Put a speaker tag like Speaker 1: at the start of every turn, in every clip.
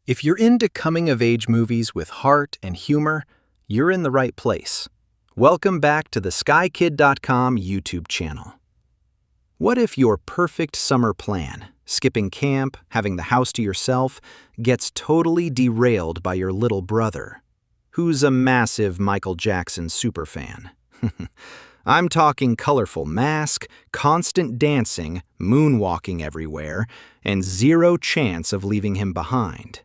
Speaker 1: If you're into coming-of-age movies with heart and humor, you're in the right place. Welcome back to the SkyKid.com YouTube channel. What if your perfect summer plan, skipping camp, having the house to yourself, gets totally derailed by your little brother, who's a massive Maicol Jecson superfan? I'm talking colorful mask, constant dancing, moonwalking everywhere, and zero chance of leaving him behind.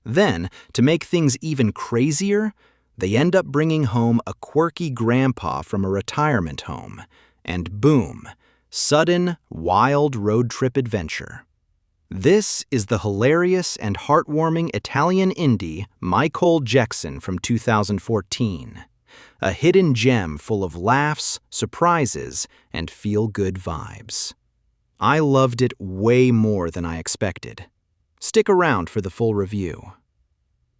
Speaker 1: Then, to make things even crazier, they end up bringing home a quirky grandpa from a retirement home, and boom, sudden, wild road trip adventure. This is the hilarious and heartwarming Italian indie Maicol Jecson from 2014, a hidden gem full of laughs, surprises, and feel-good vibes. I loved it way more than I expected. Stick around for the full review.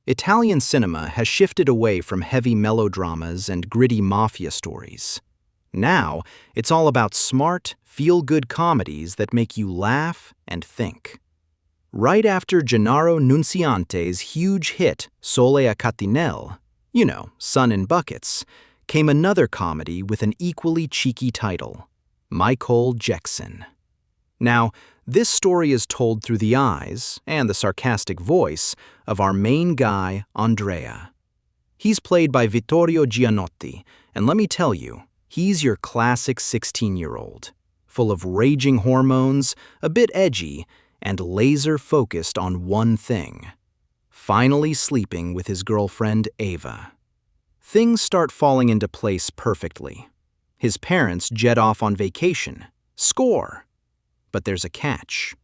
Speaker 1: Italian cinema has shifted away from heavy melodramas and gritty mafia stories. Now, it's all about smart, feel-good comedies that make you laugh and think. Right after Gennaro Nunziante's huge hit Sole a Catinelle, Sun in Buckets, came another comedy with an equally cheeky title, Maicol Jecson. Now, this story is told through the eyes and the sarcastic voice of our main guy, Andrea. He's played by Vittorio Gianotti, and let me tell you, he's your classic 16-year-old, full of raging hormones, a bit edgy, and laser-focused on one thing: finally sleeping with his girlfriend, Eva. Things start falling into place perfectly. His parents jet off on vacation. Score! But there's a catch.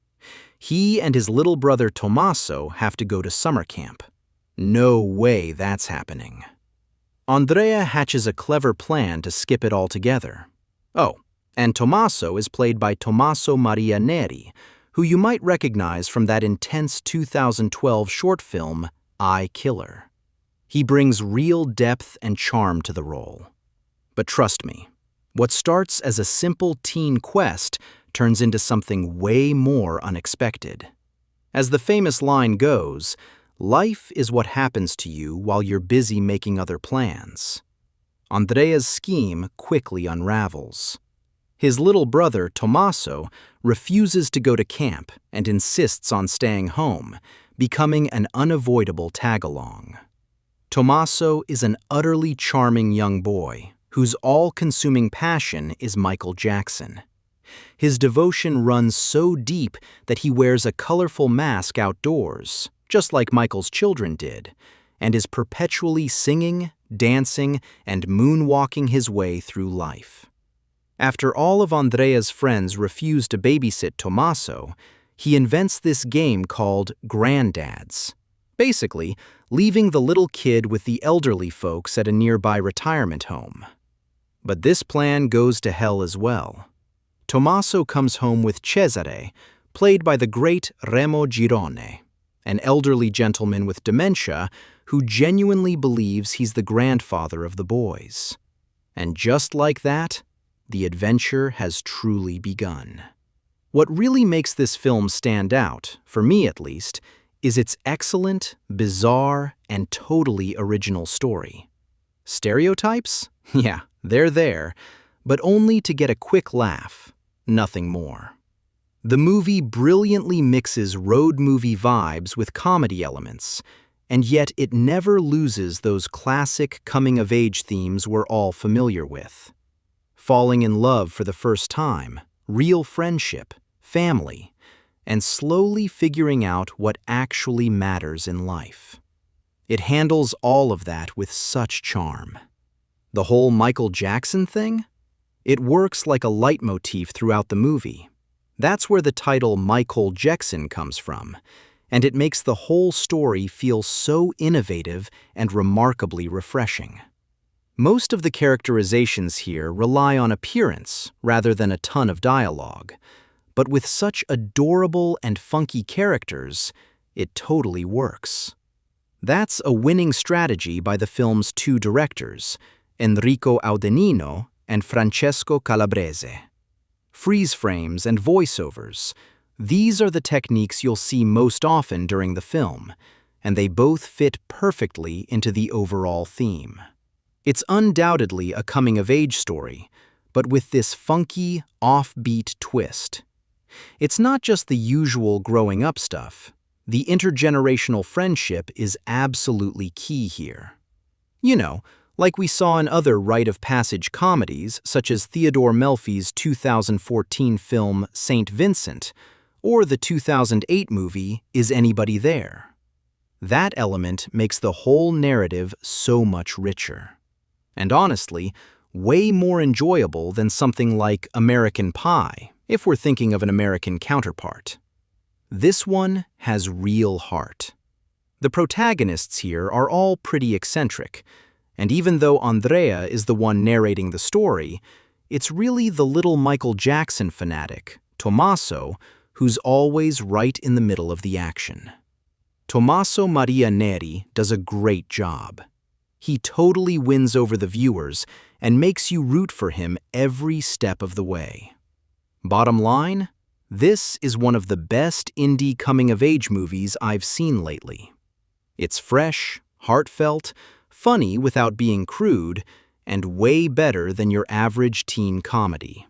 Speaker 1: He and his little brother Tommaso have to go to summer camp. No way that's happening. Andrea hatches a clever plan to skip it all together. Oh, and Tommaso is played by Tommaso Maria Neri, who you might recognize from that intense 2012 short film, I, Killer. He brings real depth and charm to the role. But trust me, what starts as a simple teen quest turns into something way more unexpected. As the famous line goes, life is what happens to you while you're busy making other plans. Andrea's scheme quickly unravels. His little brother, Tommaso, refuses to go to camp and insists on staying home, becoming an unavoidable tag-along. Tommaso is an utterly charming young boy whose all-consuming passion is Maicol Jecson. His devotion runs so deep that he wears a colorful mask outdoors, just like Maicol's children did, and is perpetually singing, dancing, and moonwalking his way through life. After all of Andrea's friends refuse to babysit Tommaso, he invents this game called Granddads, basically leaving the little kid with the elderly folks at a nearby retirement home. But this plan goes to hell as well. Tommaso comes home with Cesare, played by the great Remo Girone, an elderly gentleman with dementia who genuinely believes he's the grandfather of the boys. And just like that, the adventure has truly begun. What really makes this film stand out, for me at least, is its excellent, bizarre, and totally original story. Stereotypes? Yeah, they're there, but only to get a quick laugh. Nothing more. The movie brilliantly mixes road movie vibes with comedy elements, and yet it never loses those classic coming-of-age themes we're all familiar with. Falling in love for the first time, real friendship, family, and slowly figuring out what actually matters in life. It handles all of that with such charm. The whole Maicol Jecson thing? It works like a leitmotif throughout the movie. That's where the title Maicol Jecson comes from, and it makes the whole story feel so innovative and remarkably refreshing. Most of the characterizations here rely on appearance rather than a ton of dialogue, but with such adorable and funky characters, it totally works. That's a winning strategy by the film's two directors, Enrico Audenino and Francesco Calabrese. Freeze frames and voiceovers, these are the techniques you'll see most often during the film, and they both fit perfectly into the overall theme. It's undoubtedly a coming-of-age story, but with this funky, offbeat twist. It's not just the usual growing-up stuff. The intergenerational friendship is absolutely key here. You know, like we saw in other rite-of-passage comedies such as Theodore Melfi's 2014 film St. Vincent, or the 2008 movie Is Anybody There? That element makes the whole narrative so much richer. And honestly, way more enjoyable than something like American Pie, if we're thinking of an American counterpart. This one has real heart. The protagonists here are all pretty eccentric, and even though Andrea is the one narrating the story, it's really the little Maicol Jecson fanatic, Tommaso, who's always right in the middle of the action. Tommaso Maria Neri does a great job. He totally wins over the viewers and makes you root for him every step of the way. Bottom line, this is one of the best indie coming-of-age movies I've seen lately. It's fresh, heartfelt, funny without being crude, and way better than your average teen comedy.